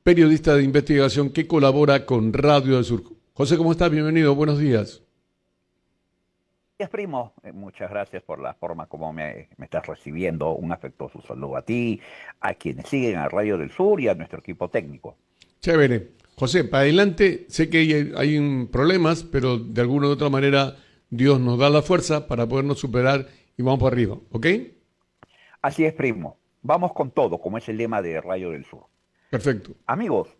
periodista de investigación que colabora con Radio del Sur. José, ¿cómo estás? Bienvenido, buenos días. Gracias, primo. Muchas gracias por la forma como me estás recibiendo. Un afectuoso saludo a ti, a quienes siguen a Radio del Sur y a nuestro equipo técnico. Chévere. José, para adelante, sé que hay problemas, pero de alguna u otra manera Dios nos da la fuerza para podernos superar y vamos para arriba, ¿ok? Así es, primo. Vamos con todo, como es el lema de Radio del Sur. Perfecto. Amigos,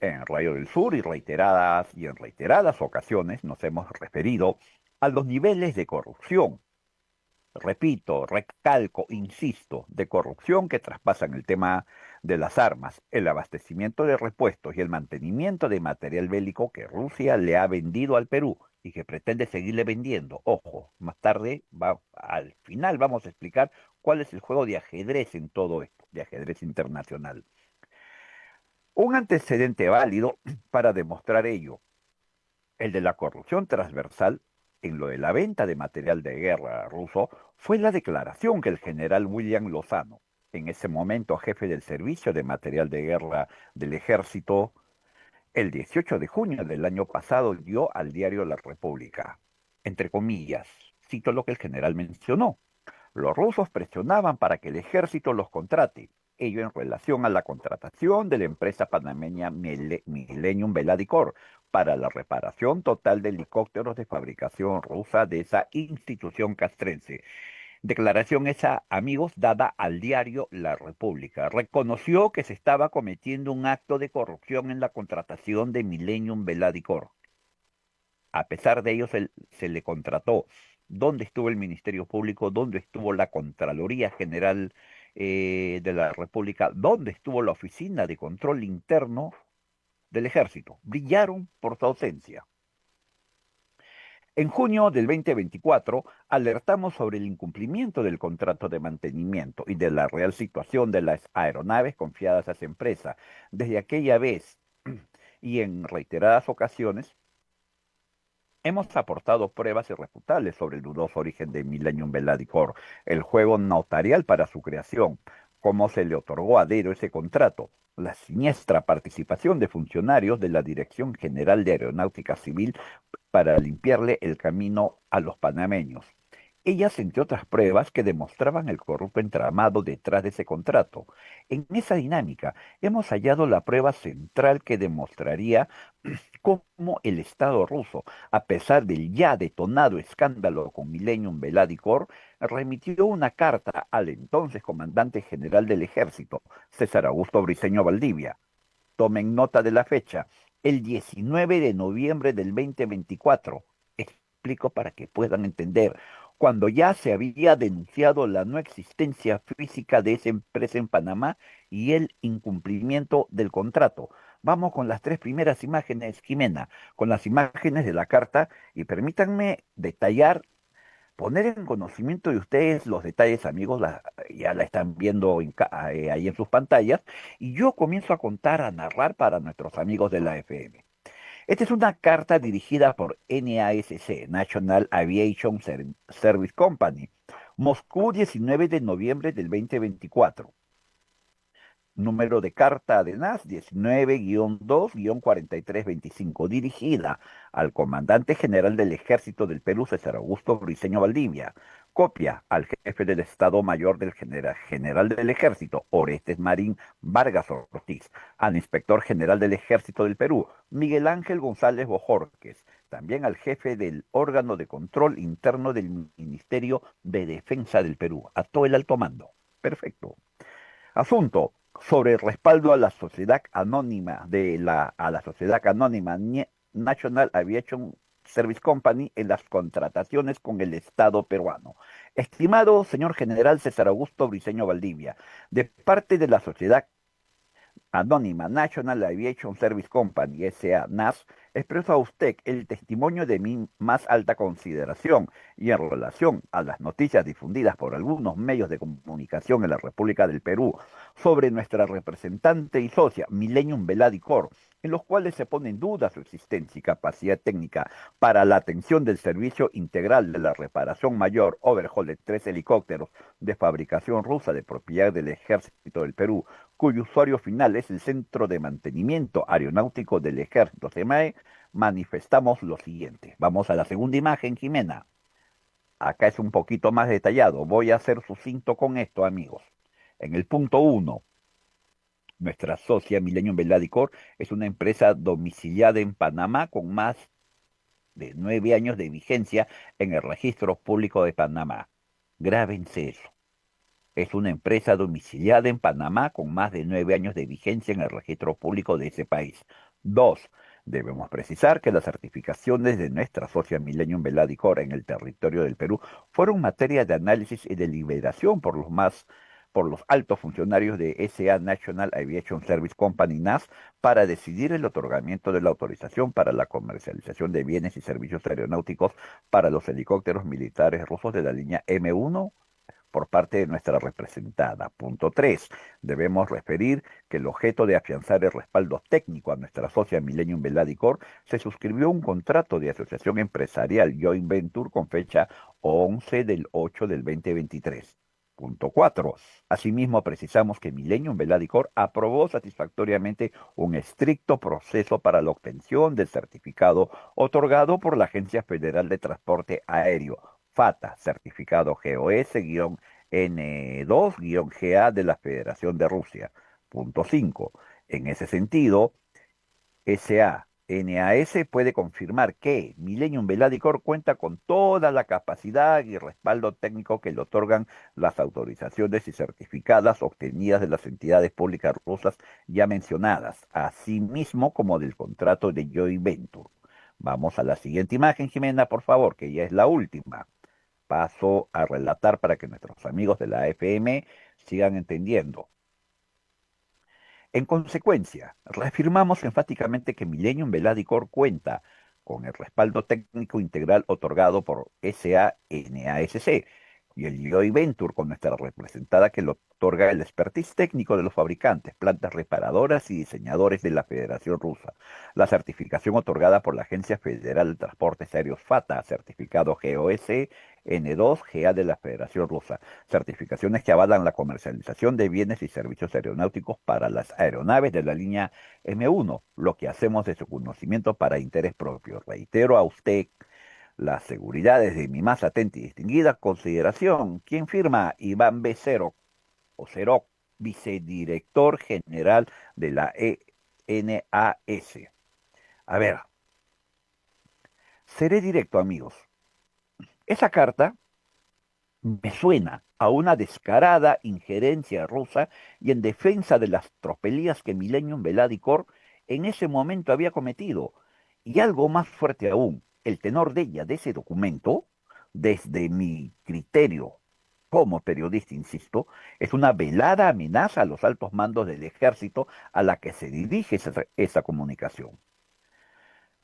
en Radio del Sur y en reiteradas ocasiones nos hemos referido a los niveles de corrupción. Repito, recalco, insisto, de corrupción que traspasan el tema de las armas, el abastecimiento de repuestos y el mantenimiento de material bélico que Rusia le ha vendido al Perú y que pretende seguirle vendiendo. Ojo, más tarde, al final vamos a explicar cuál es el juego de ajedrez en todo esto, de ajedrez internacional. Un antecedente válido para demostrar ello, el de la corrupción transversal en lo de la venta de material de guerra ruso, fue la declaración que el general William Lozano, en ese momento jefe del Servicio de Material de Guerra del Ejército, el 18 de junio del año pasado dio al diario La República. Entre comillas, cito lo que el general mencionó. Los rusos presionaban para que el ejército los contrate, ello en relación a la contratación de la empresa panameña Millennium Veladicor para la reparación total de helicópteros de fabricación rusa de esa institución castrense. Declaración esa, amigos, dada al diario La República. Reconoció que se estaba cometiendo un acto de corrupción en la contratación de Millennium Veladicor. A pesar de ello, se le contrató. ¿Dónde estuvo el Ministerio Público? ¿Dónde estuvo la Contraloría General de la República? ¿Dónde estuvo la Oficina de Control Interno del Ejército? Brillaron por su ausencia. En junio del 2024 alertamos sobre el incumplimiento del contrato de mantenimiento y de la real situación de las aeronaves confiadas a esa empresa. Desde aquella vez y en reiteradas ocasiones, hemos aportado pruebas irrefutables sobre el dudoso origen de Millennium Veladicor, el juego notarial para su creación, cómo se le otorgó a Dero ese contrato, la siniestra participación de funcionarios de la Dirección General de Aeronáutica Civil para limpiarle el camino a los panameños. Ellas, entre otras pruebas, que demostraban el corrupto entramado detrás de ese contrato. En esa dinámica hemos hallado la prueba central que demostraría cómo el Estado ruso, a pesar del ya detonado escándalo con Millennium Veladicor, remitió una carta al entonces comandante general del ejército, César Augusto Briceño Valdivia. Tomen nota de la fecha, el 19 de noviembre del 2024. Explico para que puedan entender. Cuando ya se había denunciado la no existencia física de esa empresa en Panamá y el incumplimiento del contrato. Vamos con las tres primeras imágenes, Jimena, con las imágenes de la carta y permítanme detallar, poner en conocimiento de ustedes los detalles, amigos, ya la están viendo ahí en sus pantallas, y yo comienzo a contar, a narrar para nuestros amigos de la FM. Esta es una carta dirigida por NASC, National Aviation Service Company, Moscú, 19 de noviembre del 2024. Número de carta de NAS 19-2-4325, dirigida al comandante general del Ejército del Perú, César Augusto Briceño Valdivia. Copia al jefe del Estado Mayor del General del Ejército, Orestes Marín Vargas Ortiz, al inspector general del Ejército del Perú, Miguel Ángel González Bojorquez, también al jefe del órgano de control interno del Ministerio de Defensa del Perú, a todo el alto mando. Perfecto. Asunto sobre el respaldo a la sociedad anónima National Aviation Service Company en las contrataciones con el Estado peruano. Estimado señor general César Augusto Briceño Valdivia, de parte de la sociedad anónima National Aviation Service Company, S.A. NAS, Expreso a usted el testimonio de mi más alta consideración y en relación a las noticias difundidas por algunos medios de comunicación en la República del Perú sobre nuestra representante y socia Millennium Veladicor, en los cuales se pone en duda su existencia y capacidad técnica para la atención del servicio integral de la reparación mayor overhaul de 3 helicópteros de fabricación rusa de propiedad del Ejército del Perú, cuyo usuario final es el Centro de Mantenimiento Aeronáutico del Ejército CEMAE, manifestamos lo siguiente. Vamos a la segunda imagen, Jimena. Acá es un poquito más detallado. Voy a ser sucinto con esto, amigos. En el punto 1, nuestra socia Millennium Veladicor es una empresa domiciliada en Panamá con más de 9 años de vigencia en el Registro Público de Panamá. Grábense eso. Es una empresa domiciliada en Panamá con más de 9 años de vigencia en el registro público de ese país. 2. Debemos precisar que las certificaciones de nuestra socia Millennium Veladicor en el territorio del Perú fueron materia de análisis y deliberación por los altos funcionarios de SA National Aviation Service Company NAS para decidir el otorgamiento de la autorización para la comercialización de bienes y servicios aeronáuticos para los helicópteros militares rusos de la línea M1 por parte de nuestra representada. Punto 3. Debemos referir que el objeto de afianzar el respaldo técnico a nuestra socia Millennium Veladicor se suscribió un contrato de asociación empresarial Joint Venture con fecha 11 del 8 del 2023. Punto 4. Asimismo, precisamos que Millennium Veladicor aprobó satisfactoriamente un estricto proceso para la obtención del certificado otorgado por la Agencia Federal de Transporte Aéreo, FATA, certificado GOS-N2-GA de la Federación de Rusia. Punto 5. En ese sentido, NAS puede confirmar que Millennium Veladicor cuenta con toda la capacidad y respaldo técnico que le otorgan las autorizaciones y certificadas obtenidas de las entidades públicas rusas ya mencionadas, así mismo como del contrato de Joint Venture. Vamos a la siguiente imagen, Jimena, por favor, que ya es la última. Paso a relatar para que nuestros amigos de la AFM sigan entendiendo. En consecuencia, reafirmamos enfáticamente que Millennium Veladicor cuenta con el respaldo técnico integral otorgado por SANASC y el Joint Venture con nuestra representada que lo otorga el expertise técnico de los fabricantes, plantas reparadoras y diseñadores de la Federación Rusa. La certificación otorgada por la Agencia Federal de Transportes Aéreos FATA, certificado GOS N2-GA de la Federación Rusa, certificaciones que avalan la comercialización de bienes y servicios aeronáuticos para las aeronaves de la línea M1, lo que hacemos de su conocimiento para interés propio. Reitero a usted las seguridades de mi más atenta y distinguida consideración. ¿Quién firma? Iván B. Cero, o Cero, vicedirector general de la ENAS. A ver, seré directo, amigos. Esa carta me suena a una descarada injerencia rusa y en defensa de las tropelías que Millennium Veladicor en ese momento había cometido. Y algo más fuerte aún, el tenor de ella, de ese documento, desde mi criterio como periodista, insisto, es una velada amenaza a los altos mandos del ejército a la que se dirige esa comunicación.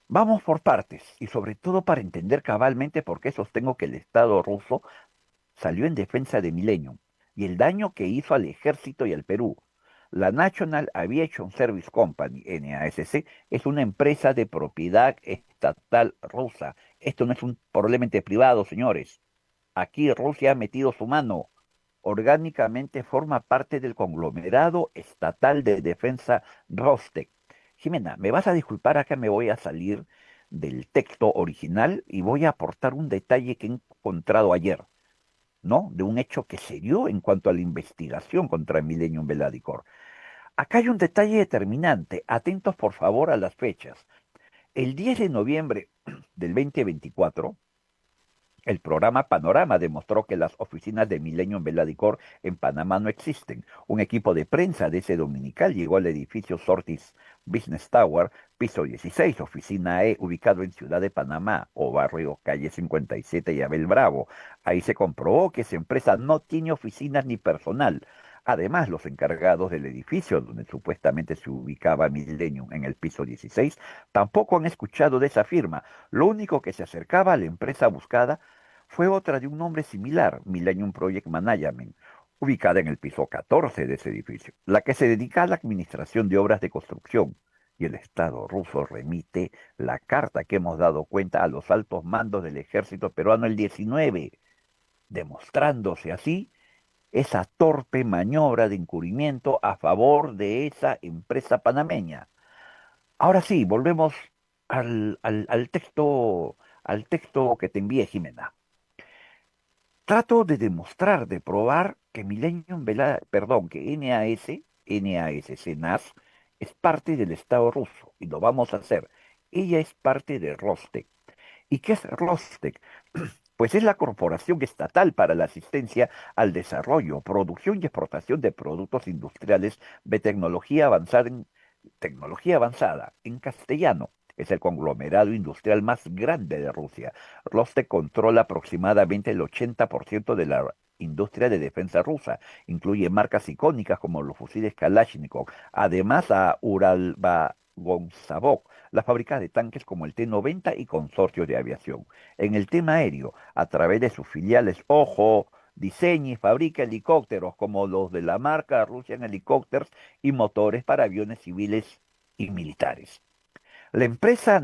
Vamos por partes, y sobre todo para entender cabalmente por qué sostengo que el Estado ruso salió en defensa de Millennium y el daño que hizo al ejército y al Perú. La National Aviation Service Company, NASC, es una empresa de propiedad estatal rusa. Esto no es un problema entre privados, señores. Aquí Rusia ha metido su mano. Orgánicamente forma parte del conglomerado estatal de defensa Rostec. Jimena, me vas a disculpar, acá me voy a salir del texto original y voy a aportar un detalle que he encontrado ayer, ¿no? De un hecho que se dio en cuanto a la investigación contra Millennium Veladicor. Acá hay un detalle determinante. Atentos, por favor, a las fechas. El 10 de noviembre del 2024, el programa Panorama demostró que las oficinas de Millennium Veladicor en Panamá no existen. Un equipo de prensa de ese dominical llegó al edificio Sortis Business Tower, piso 16, oficina E, ubicado en Ciudad de Panamá, o barrio Calle 57 y Abel Bravo. Ahí se comprobó que esa empresa no tiene oficinas ni personal. Además, los encargados del edificio donde supuestamente se ubicaba Millennium en el piso 16 tampoco han escuchado de esa firma. Lo único que se acercaba a la empresa buscada fue otra de un nombre similar, Millennium Project Management, ubicada en el piso 14 de ese edificio, la que se dedica a la administración de obras de construcción. Y el Estado ruso remite la carta que hemos dado cuenta a los altos mandos del ejército peruano el 19, demostrándose así esa torpe maniobra de encubrimiento a favor de esa empresa panameña. Ahora sí, volvemos al texto que te envié, Jimena. Trato de demostrar, de probar que que NAS es parte del Estado ruso y lo vamos a hacer. Ella es parte de Rostec. ¿Y qué es Rostec? Pues es la corporación estatal para la asistencia al desarrollo, producción y exportación de productos industriales de tecnología avanzada, en castellano. Es el conglomerado industrial más grande de Rusia. Rostec controla aproximadamente el 80% de la industria de defensa rusa. Incluye marcas icónicas como los fusiles Kalashnikov, además a Uralvagonzavod, la fábrica de tanques como el T-90 y consorcios de aviación. En el tema aéreo, a través de sus filiales, ojo, diseña y fabrica helicópteros como los de la marca Russian Helicopters y motores para aviones civiles y militares. La empresa,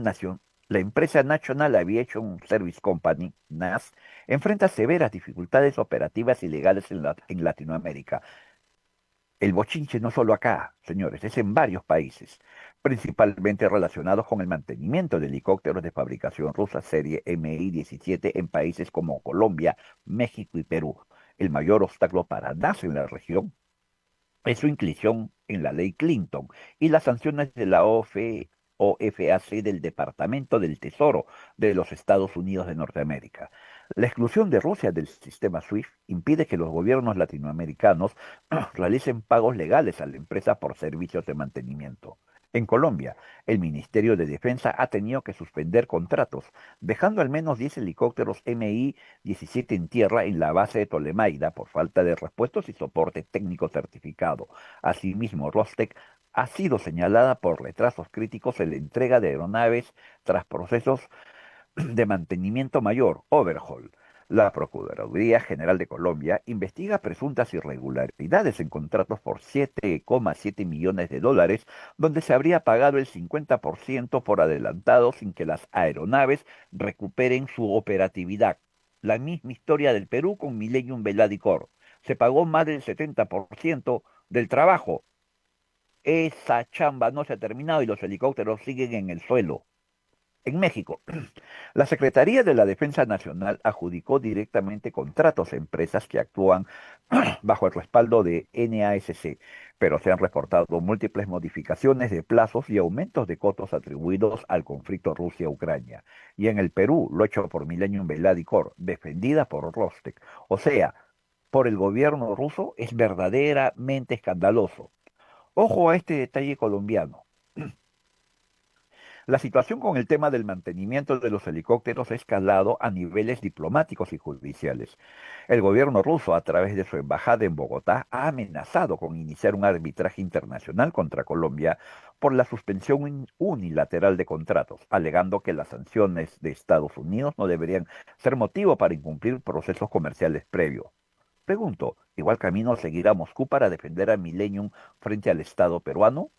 la empresa National Aviation Service Company, NAS, enfrenta severas dificultades operativas y legales en Latinoamérica. El bochinche no solo acá, señores, es en varios países, principalmente relacionados con el mantenimiento de helicópteros de fabricación rusa serie Mi-17 en países como Colombia, México y Perú. El mayor obstáculo para NAS en la región es su inclusión en la ley Clinton y las sanciones de la OFAC del Departamento del Tesoro de los Estados Unidos de Norteamérica. La exclusión de Rusia del sistema SWIFT impide que los gobiernos latinoamericanos realicen pagos legales a la empresa por servicios de mantenimiento. En Colombia, el Ministerio de Defensa ha tenido que suspender contratos, dejando al menos 10 helicópteros Mi-17 en tierra en la base de Tolemaida por falta de repuestos y soporte técnico certificado. Asimismo, Rostec ha sido señalada por retrasos críticos en la entrega de aeronaves tras procesos de mantenimiento mayor, overhaul. La Procuraduría General de Colombia investiga presuntas irregularidades en contratos por 7,7 millones de dólares, donde se habría pagado el 50% por adelantado sin que las aeronaves recuperen su operatividad. La misma historia del Perú con Millennium Veladicor. Se pagó más del 70% del trabajo. Esa chamba no se ha terminado y los helicópteros siguen en el suelo. En México, la Secretaría de la Defensa Nacional adjudicó directamente contratos a empresas que actúan bajo el respaldo de NASC, pero se han reportado múltiples modificaciones de plazos y aumentos de costos atribuidos al conflicto Rusia-Ucrania. Y en el Perú, lo hecho por Millennium Veladicor, defendida por Rostec, o sea, por el gobierno ruso, es verdaderamente escandaloso. Ojo a este detalle colombiano. La situación con el tema del mantenimiento de los helicópteros ha escalado a niveles diplomáticos y judiciales. El gobierno ruso, a través de su embajada en Bogotá, ha amenazado con iniciar un arbitraje internacional contra Colombia por la suspensión unilateral de contratos, alegando que las sanciones de Estados Unidos no deberían ser motivo para incumplir procesos comerciales previos. Pregunto, ¿igual camino seguirá Moscú para defender a Millennium frente al Estado peruano?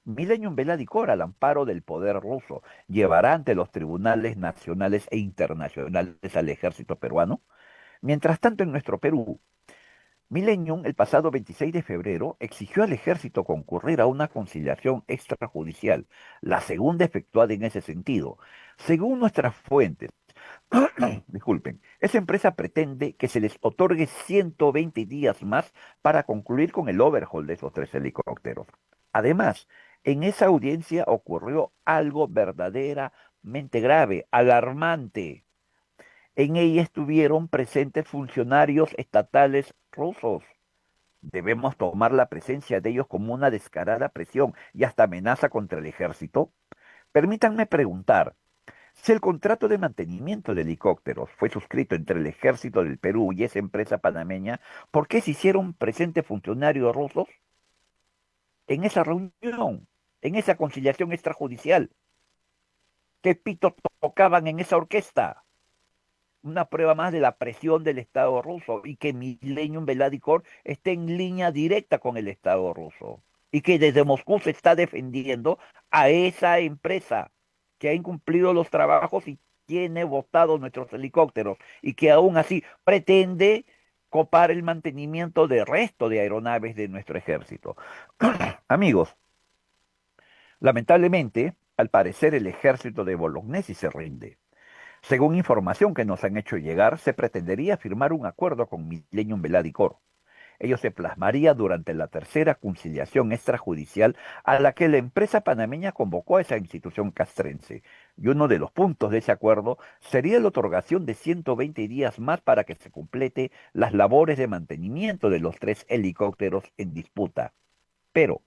Millennium Veladicor, al amparo del poder ruso, llevará ante los tribunales nacionales e internacionales al ejército peruano. Mientras tanto, en nuestro Perú, Millennium, el pasado 26 de febrero, exigió al ejército concurrir a una conciliación extrajudicial, la segunda efectuada en ese sentido. Según nuestras fuentes, disculpen, esa empresa pretende que se les otorgue 120 días más para concluir con el overhaul de esos tres helicópteros. Además, en esa audiencia ocurrió algo verdaderamente grave, alarmante. En ella estuvieron presentes funcionarios estatales rusos. ¿Debemos tomar la presencia de ellos como una descarada presión y hasta amenaza contra el ejército? Permítanme preguntar. Si el contrato de mantenimiento de helicópteros fue suscrito entre el ejército del Perú y esa empresa panameña, ¿por qué se hicieron presentes funcionarios rusos en esa reunión, en esa conciliación extrajudicial? ¿Qué pito tocaban en esa orquesta? Una prueba más de la presión del Estado ruso y que Millennium Veladicor esté en línea directa con el Estado ruso y que desde Moscú se está defendiendo a esa empresa que ha incumplido los trabajos y tiene botados nuestros helicópteros y que aún así pretende copar el mantenimiento del resto de aeronaves de nuestro ejército. Amigos, lamentablemente, al parecer el ejército de Bolognesi se rinde. Según información que nos han hecho llegar, se pretendería firmar un acuerdo con Millennium Veladicor. Ello se plasmaría durante la tercera conciliación extrajudicial a la que la empresa panameña convocó a esa institución castrense. Y uno de los puntos de ese acuerdo sería la otorgación de 120 días más para que se complete las labores de mantenimiento de los 3 helicópteros en disputa. Pero,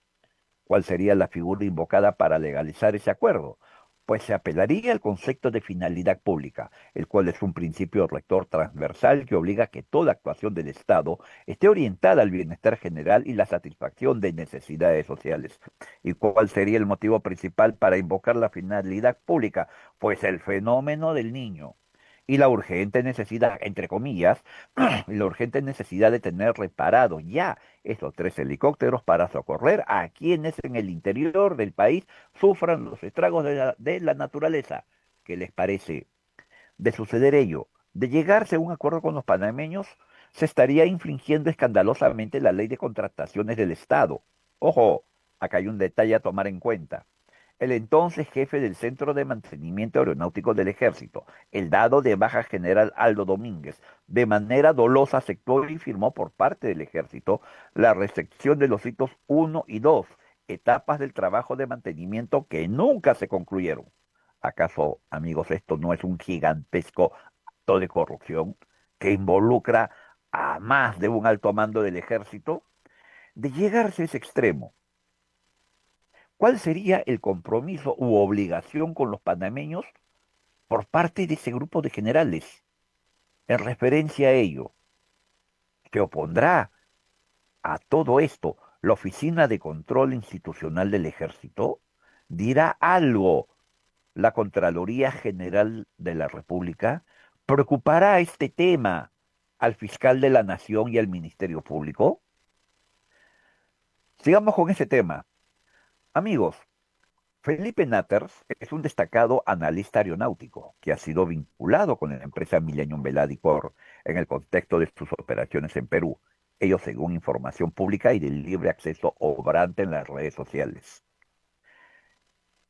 ¿cuál sería la figura invocada para legalizar ese acuerdo? Pues se apelaría al concepto de finalidad pública, el cual es un principio rector transversal que obliga a que toda actuación del Estado esté orientada al bienestar general y la satisfacción de necesidades sociales. ¿Y cuál sería el motivo principal para invocar la finalidad pública? Pues el fenómeno del niño y la urgente necesidad, entre comillas, la urgente necesidad de tener reparados ya esos 3 helicópteros para socorrer a quienes en el interior del país sufran los estragos de la naturaleza. ¿Qué les parece? De suceder ello, de llegarse a un acuerdo con los panameños, se estaría infringiendo escandalosamente la ley de contrataciones del Estado. Ojo, acá hay un detalle a tomar en cuenta. El entonces jefe del Centro de Mantenimiento Aeronáutico del Ejército, el dado de baja general Aldo Domínguez, de manera dolosa aceptó y firmó por parte del Ejército la recepción de los hitos 1 y 2, etapas del trabajo de mantenimiento que nunca se concluyeron. ¿Acaso, amigos, esto no es un gigantesco acto de corrupción que involucra a más de un alto mando del ejército? De llegarse a ese extremo, ¿cuál sería el compromiso u obligación con los panameños por parte de ese grupo de generales? En referencia a ello, ¿se opondrá a todo esto la Oficina de Control Institucional del Ejército? ¿Dirá algo la Contraloría General de la República? ¿Preocupará este tema al fiscal de la Nación y al Ministerio Público? Sigamos con ese tema. Amigos, Felipe Natters es un destacado analista aeronáutico que ha sido vinculado con la empresa Millennium Veladicor en el contexto de sus operaciones en Perú, ello según información pública y de libre acceso obrante en las redes sociales.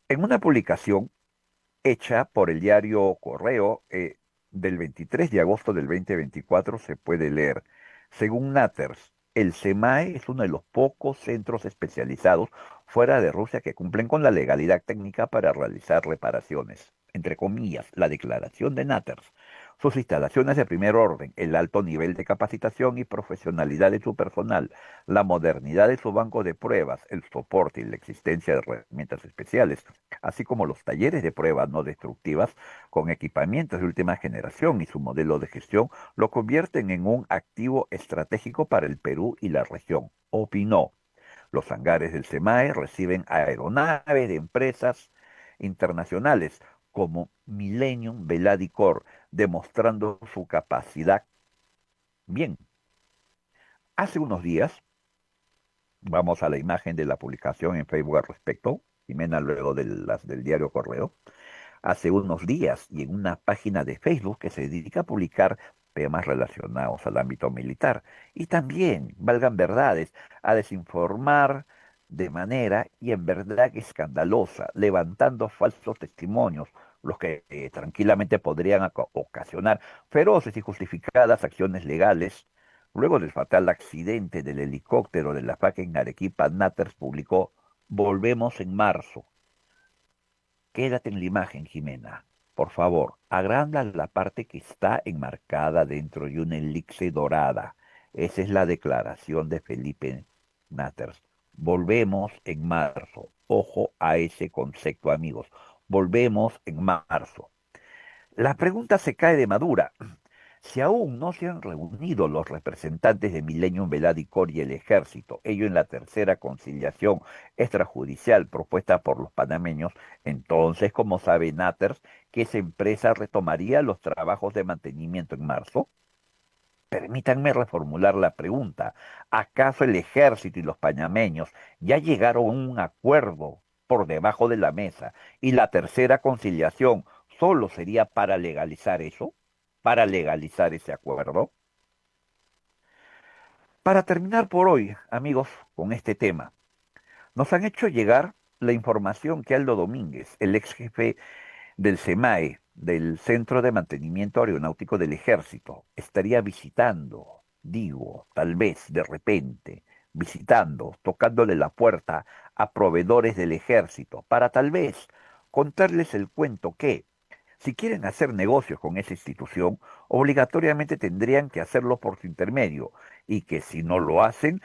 En una publicación hecha por el diario Correo del 23 de agosto del 2024 se puede leer, según Natters, el SEMAE es uno de los pocos centros especializados fuera de Rusia que cumplen con la legalidad técnica para realizar reparaciones. Entre comillas, la declaración de Natters. Sus instalaciones de primer orden, el alto nivel de capacitación y profesionalidad de su personal, la modernidad de su banco de pruebas, el soporte y la existencia de herramientas especiales, así como los talleres de pruebas no destructivas con equipamientos de última generación y su modelo de gestión, lo convierten en un activo estratégico para el Perú y la región, opinó. Los hangares del SEMAE reciben aeronaves de empresas internacionales como Millennium Veladicor, demostrando su capacidad. Bien, hace unos días, vamos a la imagen de la publicación en Facebook al respecto, Jimena luego de las del diario Correo, hace unos días y en una página de Facebook que se dedica a publicar temas relacionados al ámbito militar y también, valgan verdades, a desinformar de manera y en verdad escandalosa, levantando falsos testimonios, los que tranquilamente podrían ocasionar feroces y justificadas acciones legales. Luego del fatal accidente del helicóptero de la FAC en Arequipa, Natters publicó: Volvemos en marzo. Quédate en la imagen, Jimena. Por favor, agranda la parte que está enmarcada dentro de una elipse dorada. Esa es la declaración de Felipe Natters. Volvemos en marzo. Ojo a ese concepto, amigos. Volvemos en marzo. La pregunta se cae de madura. Si aún no se han reunido los representantes de Millennium Veladicor y el ejército, ello en la tercera conciliación extrajudicial propuesta por los panameños, entonces, como sabe Natters, que esa empresa retomaría los trabajos de mantenimiento en marzo. Permítanme reformular la pregunta. ¿Acaso el ejército y los panameños ya llegaron a un acuerdo por debajo de la mesa y la tercera conciliación solo sería para legalizar eso? ¿Para legalizar ese acuerdo? Para terminar por hoy, amigos, con este tema, nos han hecho llegar la información que Aldo Domínguez, el ex jefe del CEMAE, del Centro de Mantenimiento Aeronáutico del Ejército, estaría visitando, digo, tal vez de repente, visitando, tocándole la puerta a proveedores del ejército, para tal vez contarles el cuento que, si quieren hacer negocios con esa institución, obligatoriamente tendrían que hacerlo por su intermedio, y que si no lo hacen,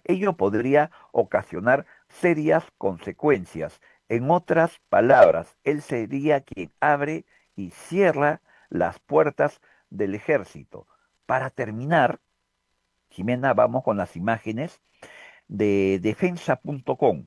ello podría ocasionar serias consecuencias. En otras palabras, él sería quien abre y cierra las puertas del ejército. Para terminar, Jimena, vamos con las imágenes de defensa.com.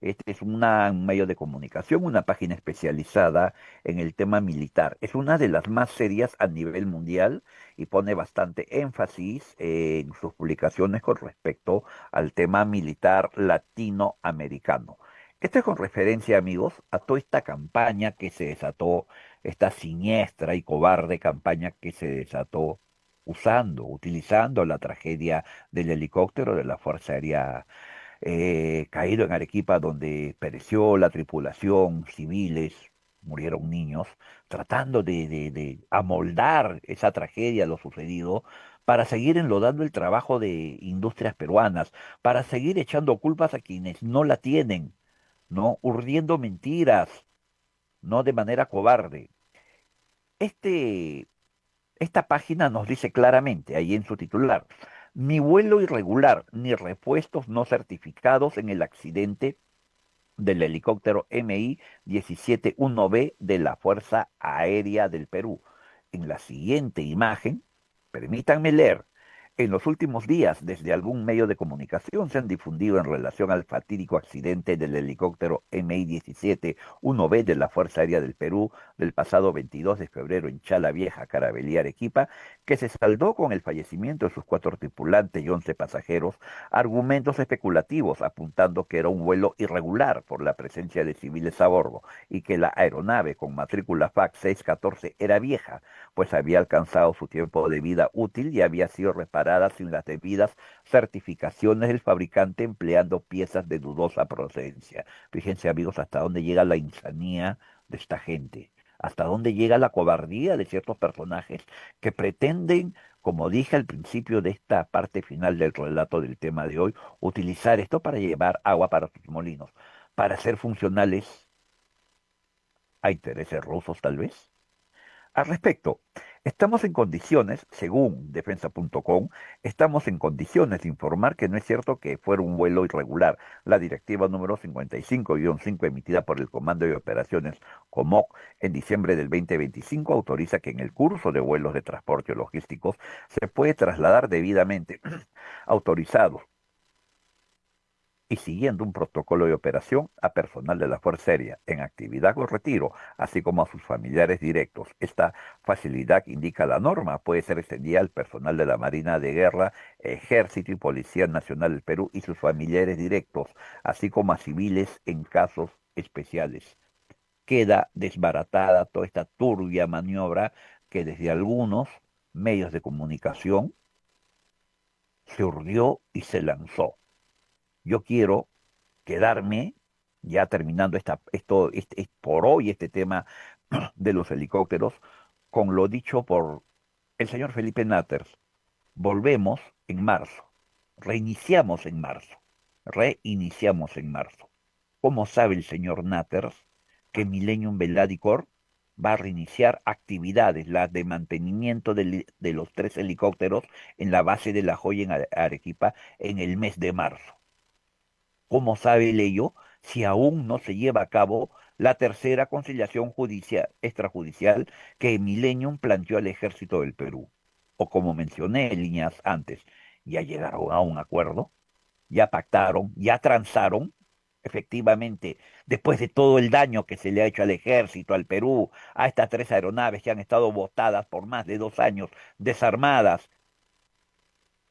Este es un medio de comunicación, una página especializada en el tema militar. Es una de las más serias a nivel mundial y pone bastante énfasis en sus publicaciones con respecto al tema militar latinoamericano. Esto es con referencia, amigos, a toda esta campaña que se desató, esta siniestra y cobarde campaña que se desató utilizando la tragedia del helicóptero de la Fuerza Aérea caído en Arequipa, donde pereció la tripulación, civiles, murieron niños, tratando de amoldar esa tragedia, lo sucedido, para seguir enlodando el trabajo de industrias peruanas, para seguir echando culpas a quienes no la tienen, ¿no? Urdiendo mentiras, no de manera cobarde. Este esta página nos dice claramente, ahí en su titular, ni vuelo irregular, ni repuestos no certificados en el accidente del helicóptero MI-171B de la Fuerza Aérea del Perú. En la siguiente imagen, permítanme leer. En los últimos días, desde algún medio de comunicación se han difundido en relación al fatídico accidente del helicóptero MI-171B de la Fuerza Aérea del Perú del pasado 22 de febrero en Chala Vieja, Carabalí, Arequipa, que se saldó con el fallecimiento de sus 4 tripulantes y 11 pasajeros, argumentos especulativos apuntando que era un vuelo irregular por la presencia de civiles a bordo y que la aeronave con matrícula FAC 614 era vieja, pues había alcanzado su tiempo de vida útil y había sido reparada sin las debidas certificaciones del fabricante empleando piezas de dudosa procedencia. Fíjense, amigos, hasta dónde llega la insanía de esta gente, hasta dónde llega la cobardía de ciertos personajes que pretenden, como dije al principio de esta parte final del relato del tema de hoy, utilizar esto para llevar agua para sus molinos, para ser funcionales a intereses rusos tal vez. Al respecto, estamos en condiciones, según defensa.com, estamos en condiciones de informar que no es cierto que fuera un vuelo irregular. La directiva número 55-5 emitida por el Comando de Operaciones COMOC en diciembre del 2025 autoriza que en el curso de vuelos de transporte logísticos se puede trasladar debidamente autorizados y siguiendo un protocolo de operación a personal de la Fuerza Aérea en actividad o retiro, así como a sus familiares directos. Esta facilidad que indica la norma puede ser extendida al personal de la Marina de Guerra, Ejército y Policía Nacional del Perú y sus familiares directos, así como a civiles en casos especiales. Queda desbaratada toda esta turbia maniobra que desde algunos medios de comunicación se urdió y se lanzó. Yo quiero quedarme, ya terminando por hoy este tema de los helicópteros, con lo dicho por el señor Felipe Natters. Volvemos en marzo, reiniciamos en marzo, reiniciamos en marzo. ¿Cómo sabe el señor Natters que Millennium Veladicor va a reiniciar actividades, las de mantenimiento de los 3 helicópteros en la base de La Joya en Arequipa en el mes de marzo? ¿Cómo sabe él ello si aún no se lleva a cabo la tercera conciliación extrajudicial que Millennium planteó al ejército del Perú. O como mencioné en líneas antes, ya llegaron a un acuerdo, ya pactaron, ya transaron. Efectivamente, después de todo el daño que se le ha hecho al ejército, al Perú, a estas tres aeronaves que han estado botadas por más de 2 años, desarmadas,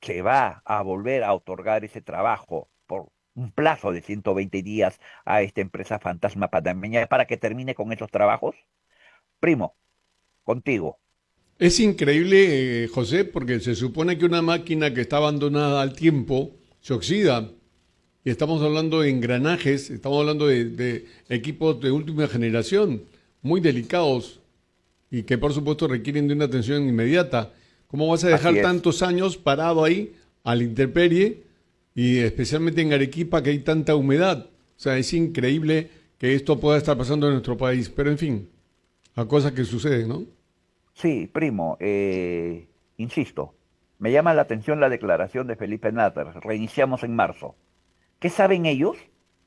se va a volver a otorgar ese trabajo por un plazo de 120 días a esta empresa fantasma panameña para que termine con esos trabajos. Primo, contigo. Es increíble, José, porque se supone que una máquina que está abandonada al tiempo se oxida. Y estamos hablando de engranajes, estamos hablando de equipos de última generación, muy delicados y que por supuesto requieren de una atención inmediata. ¿Cómo vas a dejar Así es. tantos años parado ahí a la intemperie y especialmente en Arequipa que hay tanta humedad? O sea, es increíble que esto pueda estar pasando en nuestro país, pero en fin, a cosas que suceden, ¿no? Sí, primo, insisto, me llama la atención la declaración de Felipe Natter. Reiniciamos en marzo. ¿Qué saben ellos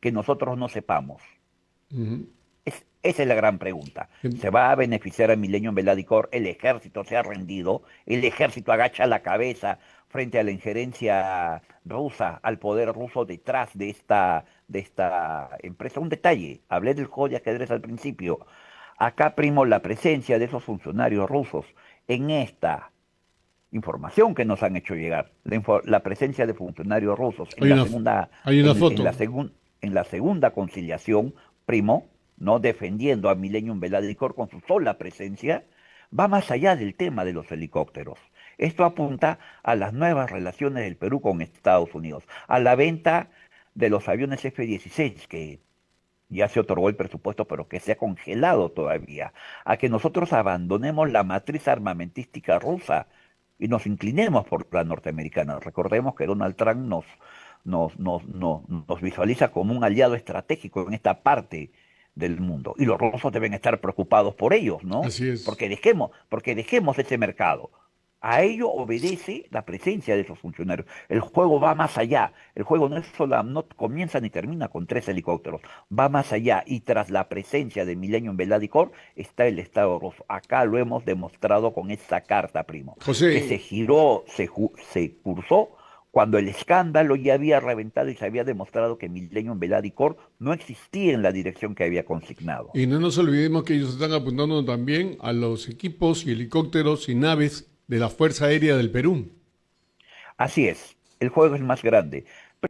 que nosotros no sepamos? Ujú. Esa es la gran pregunta. ¿Se va a beneficiar a Millennium Veladicor? El ejército se ha rendido, el ejército agacha la cabeza frente a la injerencia rusa, al poder ruso detrás de esta empresa. Un detalle, hablé del juego de ajedrez al principio. Acá, primo, la presencia de esos funcionarios rusos en esta información que nos han hecho llegar, la presencia de funcionarios rusos Hay una, hay una foto. en la segunda conciliación, primo, no defendiendo a Millennium Veladicor con su sola presencia, va más allá del tema de los helicópteros. Esto apunta a las nuevas relaciones del Perú con Estados Unidos, a la venta de los aviones F-16 que ya se otorgó el presupuesto, pero que se ha congelado todavía, a que nosotros abandonemos la matriz armamentística rusa y nos inclinemos por la norteamericana. Recordemos que Donald Trump nos visualiza como un aliado estratégico en esta parte del mundo. Y los rusos deben estar preocupados por ellos, ¿no? Así es. Porque dejemos ese mercado. A ello obedece la presencia de esos funcionarios. El juego va más allá. El juego no es solo, no comienza ni termina con 3 helicópteros. Va más allá. Y tras la presencia de Millennium Veladicor está el Estado ruso. Acá lo hemos demostrado con esta carta, primo, que se José, giró, se cursó cuando el escándalo ya había reventado y se había demostrado que Millennium Veladicor no existía en la dirección que había consignado. y no nos olvidemos que ellos están apuntando también a los equipos y helicópteros y naves de la Fuerza Aérea del Perú. Así es, el juego es más grande.